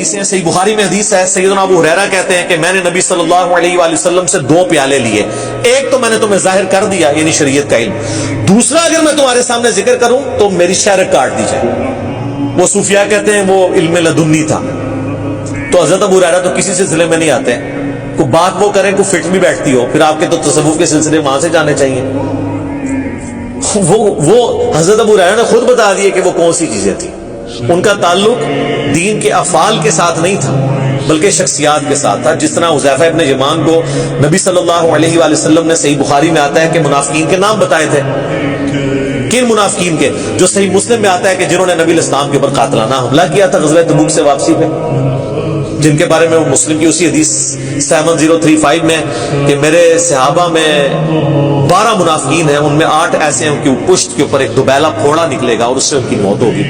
حدیثیں صحیح بخاری میں حدیث ہے، سیدنا ابو ہریرہ کہتے ہیں کہ میں نے نبی صلی اللہ علیہ وآلہ وسلم سے 2 پیالے لیے، ایک تو میں نے تمہیں ظاہر کر دیا یعنی شریعت کا علم، دوسرا اگر میں تمہارے سامنے ذکر کروں تو میری شہرت کاٹ دی جائے۔ وہ صوفیاء کہتے ہیں وہ علم لدنی تھا، تو حضرت ابو ہریرہ تو کسی سلسلے میں نہیں آتے، کوئی بات وہ کریں کوئی فٹ بھی بیٹھتی ہو، پھر آپ کے تو تصوف کے سلسلے وہاں سے جانے چاہیے۔ وہ حضرت ابو ہریرہ نے خود بتا دیے کہ وہ کون سی چیزیں تھیں۔ ان کا تعلق دین کے افعال کے ساتھ نہیں تھا بلکہ شخصیات کے ساتھ تھا، جس طرح حذیفہ ابن یمان کو نبی صلی اللہ علیہ وآلہ وسلم نے صحیح بخاری میں آتا ہے کہ منافقین کے نام بتائے تھے۔ کن منافقین کے؟ جو صحیح مسلم میں آتا ہے کہ جنہوں نے نبی الاسلام کے اوپر قاتلانہ حملہ کیا تھا غزوہ تبوک سے واپسی پہ، جن کے بارے میں وہ مسلم کی اسی حدیث 7035 میں کہ میرے صحابہ میں 12 منافقین ہیں، ان میں 8 ایسے ہیں ان کی پشت کے اوپر ایک دوبیلا پھوڑا نکلے گا اور اس سے ان کی موت ہوگی۔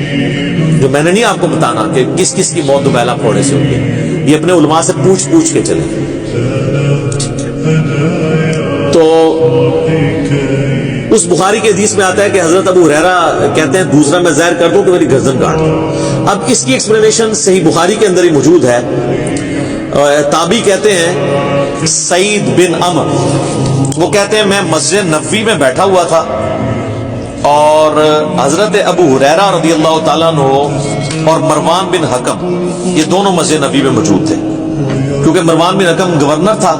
جو میں نے نہیں آپ کو بتانا کہ کس کس کی موت دوبیلا پھوڑے سے ہوگی، یہ اپنے علماء سے پوچھ کے چلیں۔ تو اس بخاری کے حدیث میں آتا ہے کہ حضرت ابو ہریرہ کہتے ہیں دوسرا میں ظاہر کر دوں تو میری گردن کاٹ دو۔ اب اس کی ایکسپلینیشن صحیح بخاری کے اندر ہی موجود ہے۔ تابعی کہتے ہیں سعید بن عمر، وہ کہتے ہیں میں مسجد نبوی میں بیٹھا ہوا تھا اور حضرت ابو ہریرہ رضی اللہ تعالیٰ عنہ اور مروان بن حکم یہ دونوں مسجد نبوی میں موجود تھے، کیونکہ مروان بن حکم گورنر تھا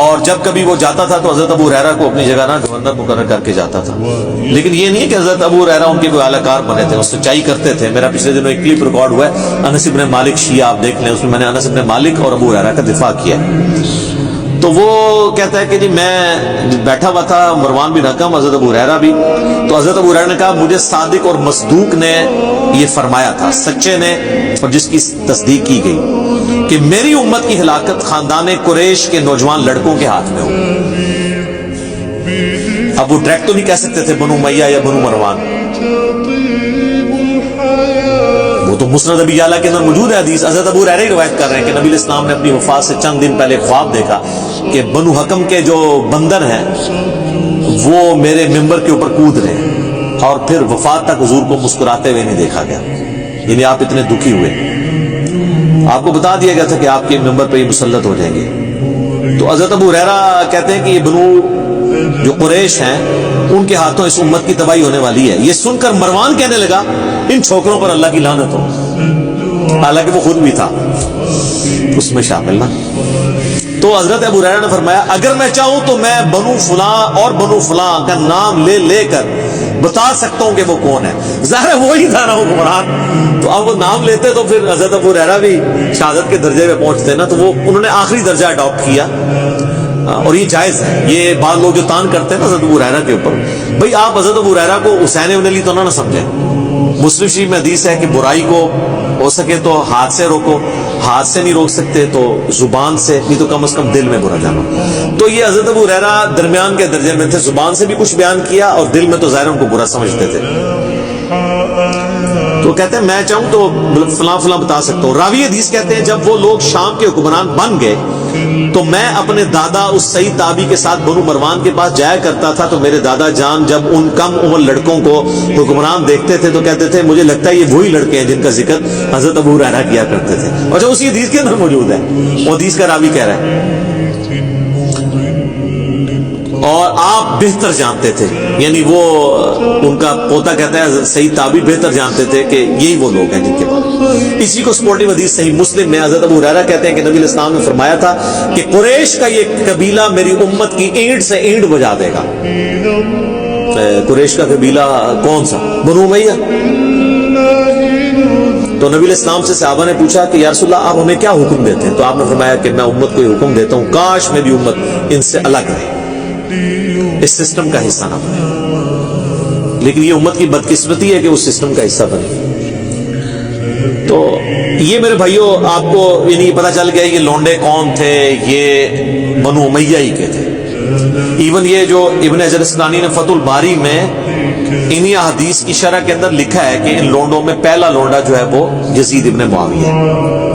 اور جب کبھی وہ جاتا تھا تو حضرت ابو ہریرہ کو اپنی جگہ نہ گورنر مقرر کر کے جاتا تھا۔ لیکن یہ نہیں ہے کہ حضرت ابو ہریرہ ان کے کوئی اعلی کار بنے تھے، وہ سچائی کرتے تھے۔ میرا پچھلے دنوں ایک کلپ ریکارڈ ہوا ہے انس بن مالک شیعہ، آپ دیکھ لیں، اس میں میں نے انس بن مالک اور ابو ہریرہ کا دفاع کیا۔ تو وہ کہتا ہے کہ جی میں بیٹھا ہوا تھا، مروان بن حکم، حضرت ابو ہریرہ بھی، تو حضرت ابو ہریرہ نے کہا مجھے صادق اور مصدوق نے یہ فرمایا تھا، سچے نے اور جس کی تصدیق کی گئی، کہ میری امت کی ہلاکت خاندان قریش کے نوجوان لڑکوں کے ہاتھ میں ہو۔ اب وہ ڈائریکٹ تو نہیں کہہ سکتے تھے بنو امیہ یا بنو مروان، وہ تو مسند ابی یعلا کے اندر موجود ہے حدیث۔ حضرت ابو ہریرہ روایت کر رہے ہیں کہ نبی الاسلام نے اپنی وفات سے چند دن پہلے خواب دیکھا کہ بنو حکم کے جو بندر ہیں وہ میرے ممبر کے اوپر کود رہے ہیں، اور پھر وفات تک حضور کو مسکراتے ہوئے نہیں دیکھا گیا، یعنی آپ اتنے دکھی ہوئے۔ آپ کو بتا دیا گیا تھا کہ آپ کے ممبر پہ یہ مسلط ہو جائیں گے۔ تو حضرت ابو ہریرہ کہتے ہیں کہ یہ بنو جو قریش ہیں ان کے ہاتھوں اس امت کی تباہی ہونے والی ہے۔ یہ سن کر مروان کہنے لگا ان چھوکروں پر اللہ کی لعنت ہو، حالانکہ وہ خود بھی تھا اس میں شامل نا۔ تو حضرت ابو ہریرہ نے فرمایا اگر میں چاہوں تو میں بنو فلاں اور بنو فلاں کا نام لے کر بتا سکتا ہوں کہ وہ کون ہے۔ ظاہر ہے وہی تھا نا حکمران، تو اب وہ نام لیتے تو پھر حضرت ابو ہریرہ بھی شہادت کے درجے پہ پہنچتے نا، تو وہ انہوں نے آخری درجہ اڈاپٹ کیا، اور یہ جائز ہے۔ یہ بعض لوگ جو تان کرتے ہیں نا حضرت ابو ہریرہ کے اوپر، بھئی آپ حضرت ابو ہریرہ کو حسین ابن علی تو نہ سمجھیں۔ مسلم شریف میں حدیث ہے کہ برائی کو ہو سکے تو ہاتھ سے روکو، ہاتھ سے نہیں روک سکتے تو زبان سے، نہیں تو کم از کم دل میں برا جانا۔ تو یہ حضرت ابو ہریرہ درمیان کے درجے میں تھے، زبان سے بھی کچھ بیان کیا اور دل میں تو ظاہر ان کو برا سمجھتے تھے۔ تو کہتے ہیں میں چاہوں تو فلاں فلاں بتا سکتا ہوں۔ راوی حدیث کہتے ہیں جب وہ لوگ شام کے حکمران بن گئے تو میں اپنے دادا اس سعید تابعی کے ساتھ بنو مروان کے پاس جایا کرتا تھا، تو میرے دادا جان جب ان کم عمر لڑکوں کو حکمران دیکھتے تھے تو کہتے تھے مجھے لگتا ہے یہ وہی لڑکے ہیں جن کا ذکر حضرت ابو ہریرہ کیا کرتے تھے، اور جو اسی حدیث کے اندر موجود ہے، وہ حدیث کا راوی کہہ رہا ہے۔ اور آپ بہتر جانتے تھے، یعنی وہ ان کا پوتا کہتا ہے سعید تابعی بہتر جانتے تھے کہ یہی وہ لوگ ہیں جن کے بعد۔ اسی کو سپورٹنگ حدیث صحیح مسلم میں حضرت ابو ہریرہ کہتے ہیں کہ نبی الاسلام نے فرمایا تھا کہ قریش کا یہ قبیلہ میری امت کی اینٹ سے اینٹ بجا دے گا۔ قریش کا قبیلہ کون سا؟ بنو امیہ۔ تو نبی الاسلام سے صحابہ نے پوچھا کہ یا رسول اللہ آپ ہمیں کیا حکم دیتے ہیں؟ تو آپ نے فرمایا کہ میں امت کو یہ حکم دیتا ہوں کاش میری امت ان سے الگ رہے، اس سسٹم کا حصہ نہ بنے، لیکن یہ امت کی بدقسمتی ہے کہ اس سسٹم کا حصہ بنے۔ تو یہ میرے بھائیوں آپ کو یعنی پتہ چل گیا یہ لونڈے کون تھے، یہ بنو امیہ ہی کے تھے۔ ایون یہ جو ابن حجر اسقلانی نے فتح الباری میں انہی احادیث کی شرح کے اندر لکھا ہے کہ ان لونڈوں میں پہلا لونڈا جو ہے وہ یزید ابن معاویہ ہے۔